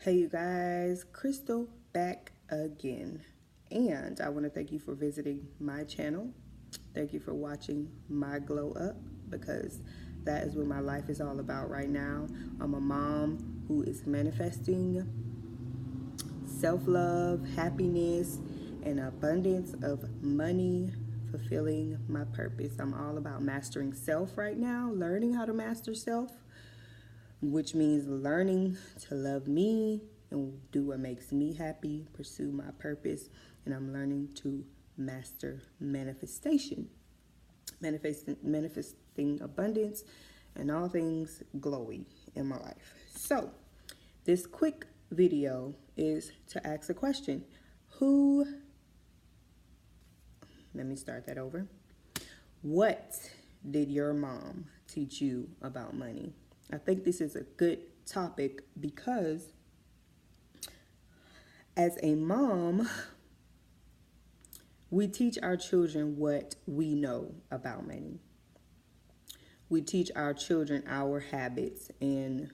Hey you guys, Crystal back again. And I want to thank you for visiting my channel. Thank you for watching my glow up because that is what my life is all about right now. I'm a mom who is manifesting self-love, happiness, and abundance of money, fulfilling my purpose. I'm all about mastering self right now, learning how to master self, which means learning to love me and do what makes me happy, pursue my purpose, and I'm learning to master manifestation, manifesting abundance and all things glowy in my life. So this quick video is to ask a question. Let me start that over. What did your mom teach you about money? I think this is a good topic because as a mom, we teach our children what we know about money. We teach our children our habits and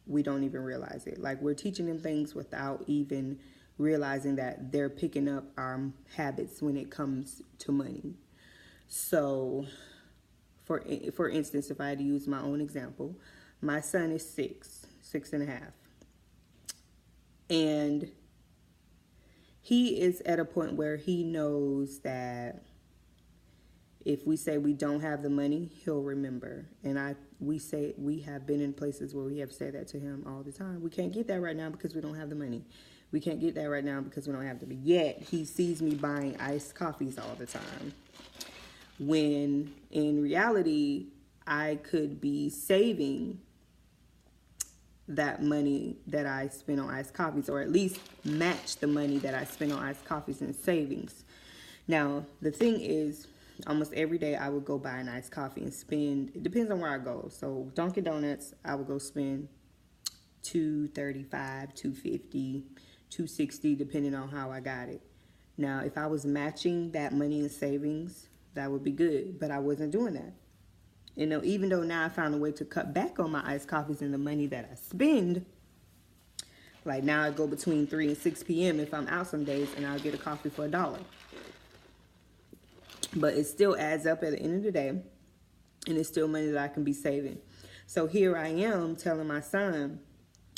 we don't even realize it. Like we're teaching them things without even realizing that they're picking up our habits when it comes to money. So for instance, if I had to use my own example, my son is 6.5. And he is at a point where he knows that if we say we don't have the money, he'll remember. And we have been in places where we have said that to him all the time. We can't get that right now because we don't have the money. We can't get that right now because we don't have the money. Yet he sees me buying iced coffees all the time, when in reality, I could be saving that money that I spend on iced coffees, or at least match the money that I spend on iced coffees in savings. Now, the thing is, almost every day I would go buy an iced coffee and spend, it depends on where I go. So Dunkin' Donuts, I would go spend $2.35, $2.50, $2.60, depending on how I got it. Now, if I was matching that money in savings, that would be good, but I wasn't doing that. You know, even though now I found a way to cut back on my iced coffees and the money that I spend, like now I go between 3 and 6 p.m. if I'm out some days and I'll get a coffee for $1. But it still adds up at the end of the day, and it's still money that I can be saving. So here I am telling my son,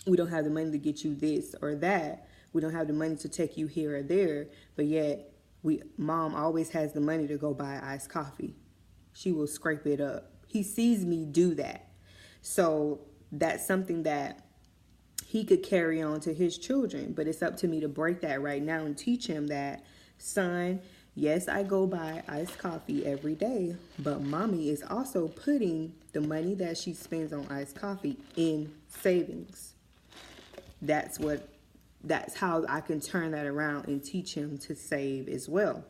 we don't have the money to get you this or that. We don't have the money to take you here or there, but yet mom always has the money to go buy iced coffee. She will scrape it up. He sees me do that. So that's something that he could carry on to his children. But it's up to me to break that right now and teach him that, son, yes, I go buy iced coffee every day, but mommy is also putting the money that she spends on iced coffee in savings. That's how I can turn that around and teach him to save as well.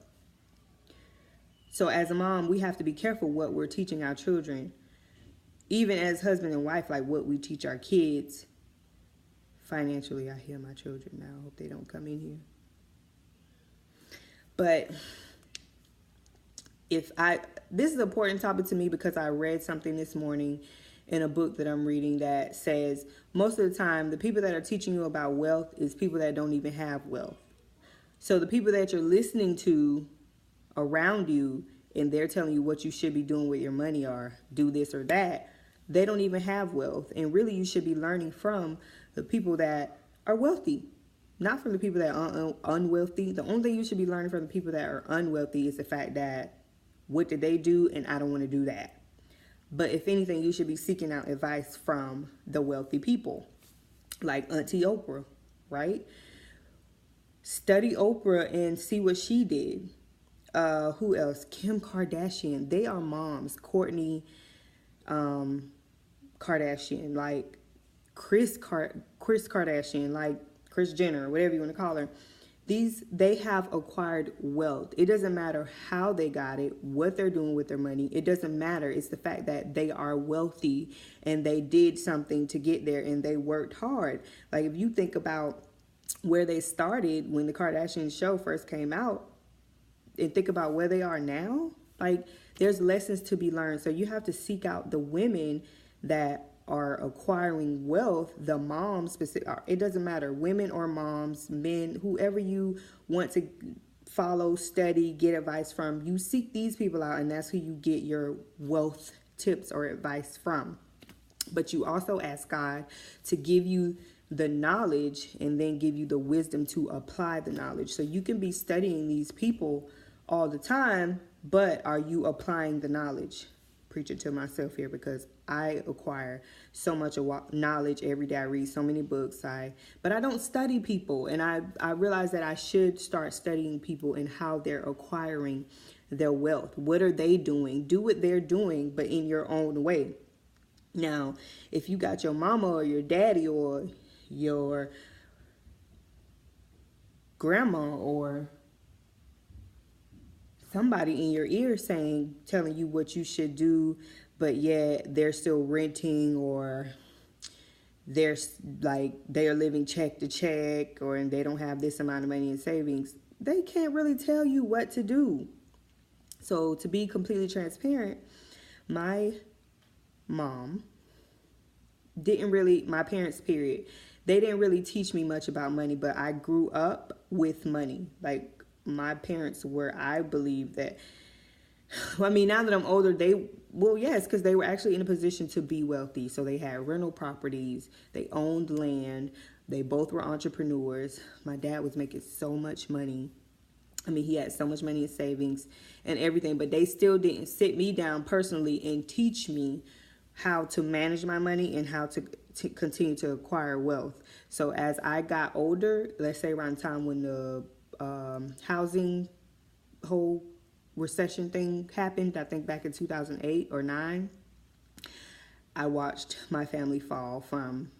So as a mom, we have to be careful what we're teaching our children. Even as husband and wife, like what we teach our kids financially. I hear my children now. I hope they don't come in here. But this is an important topic to me because I read something this morning in a book that I'm reading that says most of the time the people that are teaching you about wealth is people that don't even have wealth. So the people that you're listening to around you and they're telling you what you should be doing with your money or do this or that, they don't even have wealth. And really you should be learning from the people that are wealthy, not from the people that are unwealthy. The only thing you should be learning from the people that are unwealthy is the fact that what did they do and I don't want to do that. But if anything, you should be seeking out advice from the wealthy people, like Auntie Oprah, right? Study Oprah and see what she did. Who else? Kim Kardashian. They are moms. Kourtney Kardashian, like Kris Kardashian, like Kris Jenner, whatever you want to call her. They have acquired wealth. It doesn't matter how they got it, what they're doing with their money. It doesn't matter. It's the fact that they are wealthy and they did something to get there and they worked hard. Like if you think about where they started when the Kardashian show first came out and think about where they are now, like there's lessons to be learned. So you have to seek out the women that are acquiring wealth, the moms, specific, it doesn't matter, women or moms, men, whoever you want to follow, study, get advice from, you seek these people out, and that's who you get your wealth tips or advice from. But you also ask God to give you the knowledge and then give you the wisdom to apply the knowledge. So you can be studying these people all the time, but are you applying the knowledge? Preaching to myself here, because I acquire so much knowledge every day. I read so many books, but I don't study people. And I realize that I should start studying people and how they're acquiring their wealth. What are they doing? Do what they're doing, but in your own way. Now, if you got your mama or your daddy or your grandma or somebody in your ear telling you what you should do, but yet they're still renting, or they're living check to check, or they don't have this amount of money in savings, they can't really tell you what to do. So to be completely transparent, my mom my parents, period, they didn't really teach me much about money, but I grew up with money. Like, my parents were, I believe that, now that I'm older, yes, because they were actually in a position to be wealthy. So they had rental properties, they owned land, they both were entrepreneurs. My dad was making so much money. He had so much money in savings and everything, but they still didn't sit me down personally and teach me how to manage my money and how to continue to acquire wealth. So as I got older, let's say around the time when the housing whole recession thing happened, I think back in 2008 or 9, I watched my family fall from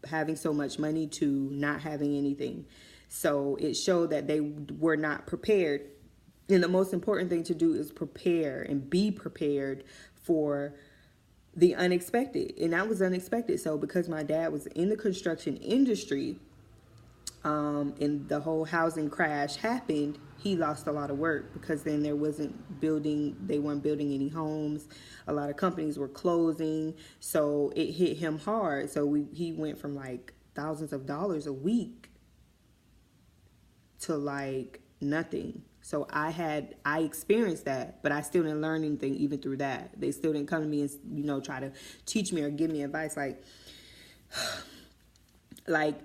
having so much money to not having anything. So it showed that they were not prepared. And the most important thing to do is prepare and be prepared for the unexpected. And that was unexpected. So because my dad was in the construction industry, and the whole housing crash happened, he lost a lot of work, because then they weren't building any homes. A lot of companies were closing. So it hit him hard. So he went from like thousands of dollars a week to like nothing. So I experienced that, but I still didn't learn anything even through that. They still didn't come to me and, try to teach me or give me advice. Like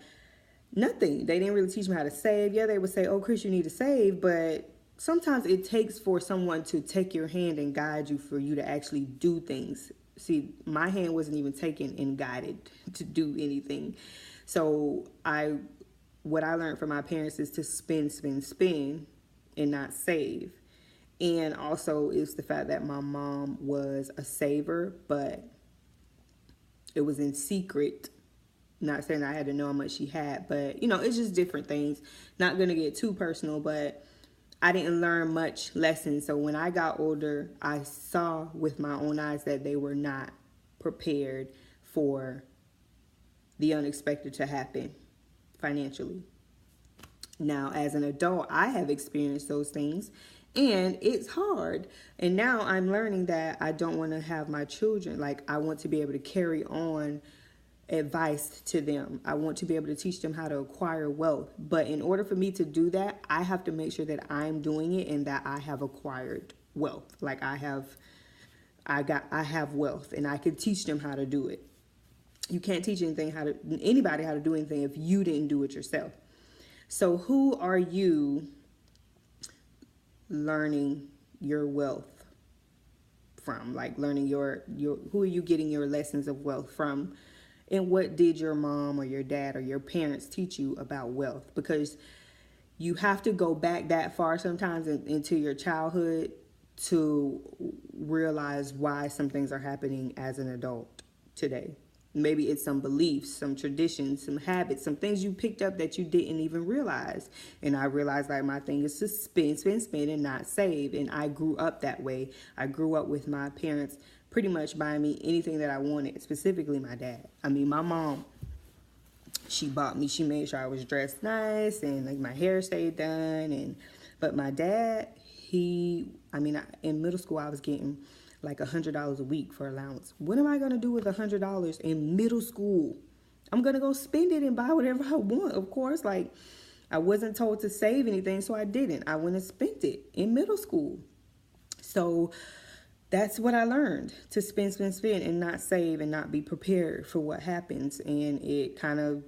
nothing. They didn't really teach me how to save. Yeah, they would say, oh, Chris, you need to save. But sometimes it takes for someone to take your hand and guide you for you to actually do things. See, my hand wasn't even taken and guided to do anything. So what I learned from my parents is to spend, and not save. And also it's the fact that my mom was a saver, but it was in secret. Not saying I had to know how much she had, but it's just different things. Not gonna get too personal, but I didn't learn much lessons. So when I got older, I saw with my own eyes that they were not prepared for the unexpected to happen financially. Now, as an adult, I have experienced those things, and it's hard. And now I'm learning that I don't want to have my children, I want to be able to carry on advice to them. I want to be able to teach them how to acquire wealth. But in order for me to do that, I have to make sure that I'm doing it and that I have acquired wealth. I have wealth, and I can teach them how to do it. You can't teach anybody how to do anything if you didn't do it yourself. So who are you learning your wealth from? Learning who are you getting your lessons of wealth from? And what did your mom or your dad or your parents teach you about wealth? Because you have to go back that far sometimes into your childhood to realize why some things are happening as an adult today. Maybe it's some beliefs, some traditions, some habits, some things you picked up that you didn't even realize. And I realized my thing is to spend and not save. And I grew up that way. I grew up with my parents pretty much buying me anything that I wanted, specifically my dad. My mom, she made sure I was dressed nice and my hair stayed done. But my dad, in middle school I was getting like $100 a week for allowance. What am I going to do with $100 in middle school? I'm going to go spend it and buy whatever I want, of course. Like, I wasn't told to save anything, so I didn't. I went and spent it in middle school. So that's what I learned, to spend, and not save and not be prepared for what happens. And it kind of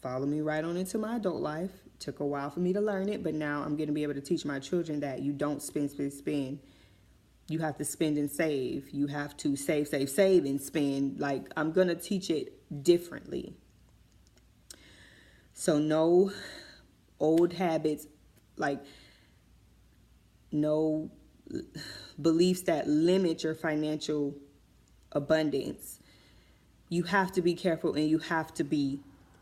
followed me right on into my adult life. It took a while for me to learn it, but now I'm going to be able to teach my children that you don't spend. You have to spend and save. You have to save and spend. Like, I'm going to teach it differently. So no old habits, like no beliefs that limit your financial abundance. You have to be careful, and you have to be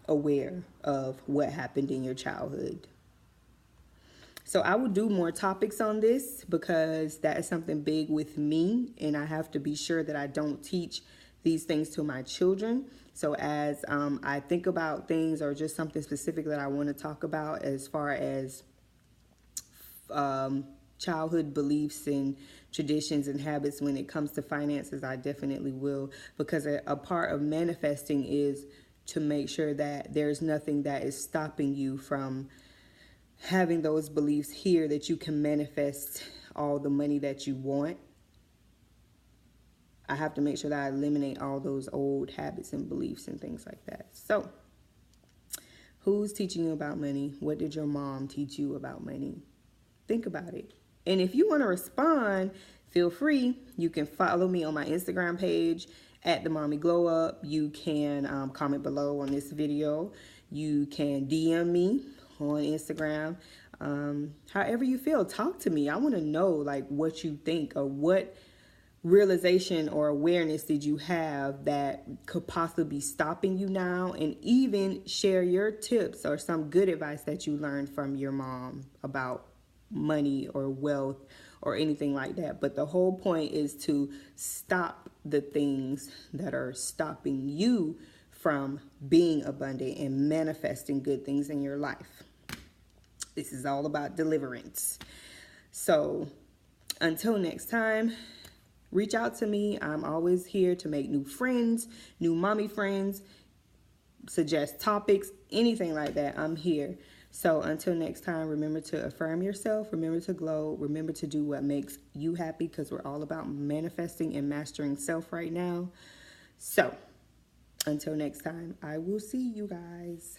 aware of what happened in your childhood. So I will do more topics on this, because that is something big with me, and I have to be sure that I don't teach these things to my children. So as I think about things, or just something specific that I want to talk about as far as childhood beliefs and traditions and habits when it comes to finances, I definitely will, because a part of manifesting is to make sure that there's nothing that is stopping you from having those beliefs here, that you can manifest all the money that you want. I have to make sure that I eliminate all those old habits and beliefs and things like that. So, who's teaching you about money? What did your mom teach you about money? Think about it. And if you want to respond, feel free. You can follow me on my Instagram page at the Mommy Glow Up. You can comment below on this video. You can DM me on Instagram. However you feel, talk to me. I want to know, like, what you think, or what realization or awareness did you have that could possibly be stopping you now, and even share your tips or some good advice that you learned from your mom about money or wealth or anything like that. But the whole point is to stop the things that are stopping you from being abundant and manifesting good things in your life. This is all about deliverance. So until next time, reach out to me. I'm always here to make new friends, new mommy friends, suggest topics, anything like that. I'm here. So until next time, remember to affirm yourself, remember to glow, remember to do what makes you happy, because we're all about manifesting and mastering self right now. So until next time, I will see you guys.